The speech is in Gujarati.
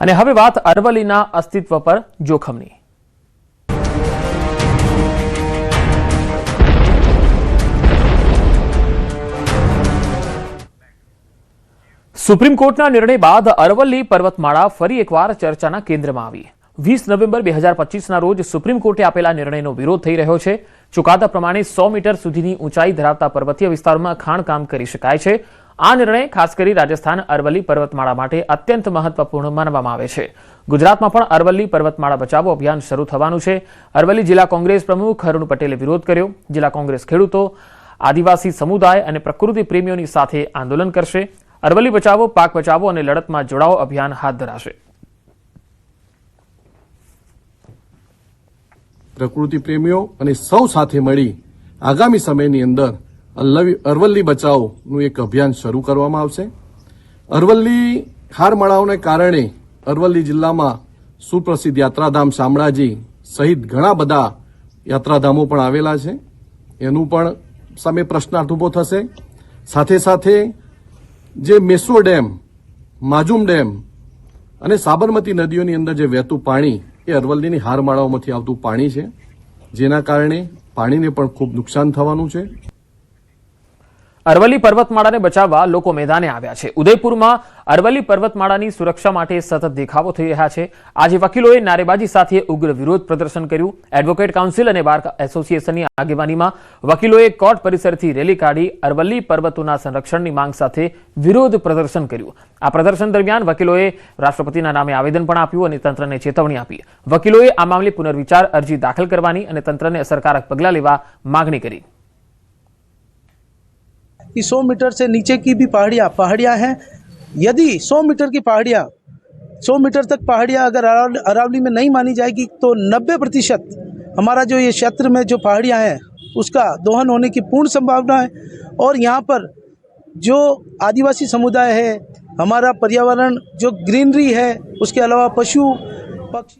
અને હવે વાત અરવલ્લીના અસ્તિત્વ પર જોખમની। સુપ્રીમ કોર્ટના નિર્ણય બાદ અરવલ્લી પર્વતમાળા ફરી એકવાર ચર્ચાના કેન્દ્રમાં આવી। 20 નવેમ્બર 2025ના રોજ સુપ્રીમ કોર્ટે આપેલા નિર્ણયનો વિરોધ થઈ રહ્યો છે। ચુકાદા પ્રમાણે 100 મીટર સુધીની ઊંચાઈ ધરાવતા પર્વતીય વિસ્તારોમાં ખાણકામ કરી શકાય છે। આ નિર્ણય ખાસ કરી રાજસ્થાન અરવલ્લી પર્વતમાળા માટે અત્યંત મહત્વપૂર્ણ માનવામાં આવે છે। ગુજરાતમાં પણ અરવલ્લી પર્વતમાળા બચાવો અભિયાન શરૂ થવાનું છે। અરવલ્લી જિલ્લા કોંગ્રેસ પ્રમુખ અરુણ પટેલે વિરોધ કર્યો। જિલ્લા કોંગ્રેસ ખેડૂતો, આદિવાસી સમુદાય અને પ્રકૃતિ પ્રેમીઓની સાથે આંદોલન કરશે। અરવલ્લી બચાવો, પાક બચાવો અને લડતમાં જોડાઓ અભિયાન હાથ ધરાશે। પ્રકૃતિ પ્રેમીઓ અને સૌ સાથે મળી આગામી સમયની અંદર અરવલ્લી બચાવોનું એક અભિયાન શરૂ કરવામાં આવશે। અરવલ્લી હારમાળાઓને કારણે અરવલ્લી જિલ્લામાં સુપ્રસિદ્ધ યાત્રાધામ શામળાજી સહિત ઘણા બધા યાત્રાધામો પણ આવેલા છે। એનું પણ સામે પ્રશ્નાર્થ ઉભો થશે। સાથે સાથે જે મેસો ડેમ, માજુમ ડેમ અને સાબરમતી નદીઓની અંદર જે વહેતું પાણી એ અરવલ્લીની હારમાળાઓમાંથી આવતું પાણી છે, જેના કારણે પાણીને પણ ખૂબ નુકસાન થવાનું છે। અરવલ્લી પર્વતમાળાને બચાવવા લોકો મેદાને આવ્યા છે। ઉદયપુરમાં અરવલ્લી પર્વતમાળાની સુરક્ષા માટે સતત દેખાવો થઈ રહ્યા છે। આજે વકીલોએ નારેબાજી સાથે ઉગ્ર વિરોધ પ્રદર્શન કર્યું। એડવોકેટ કાઉન્સિલ અને બાર એસોસિએશનની આગેવાનીમાં વકીલોએ કોર્ટ પરિસરથી રેલી કાઢી અરવલ્લી પર્વતોના સંરક્ષણની માંગ સાથે વિરોધ પ્રદર્શન કર્યું। આ પ્રદર્શન દરમિયાન વકીલોએ રાષ્ટ્રપતિના નામે આવેદન પણ આપ્યું અને તંત્રને ચેતવણી આપી। વકીલોએ આ મામલે પુનર્વિચાર અરજી દાખલ કરવાની અને તંત્રને અસરકારક પગલાં લેવા માંગણી કરી। कि 100 मीटर से नीचे की भी पहाड़ियाँ हैं। यदि 100 मीटर की पहाड़ियाँ 100 मीटर तक पहाड़ियाँ अगर अरावली में नहीं मानी जाएगी तो 90% हमारा जो ये क्षेत्र में जो पहाड़ियाँ हैं उसका दोहन होने की पूर्ण संभावना है। और यहाँ पर जो आदिवासी समुदाय है, हमारा पर्यावरण जो ग्रीनरी है, उसके अलावा पशु पक्षी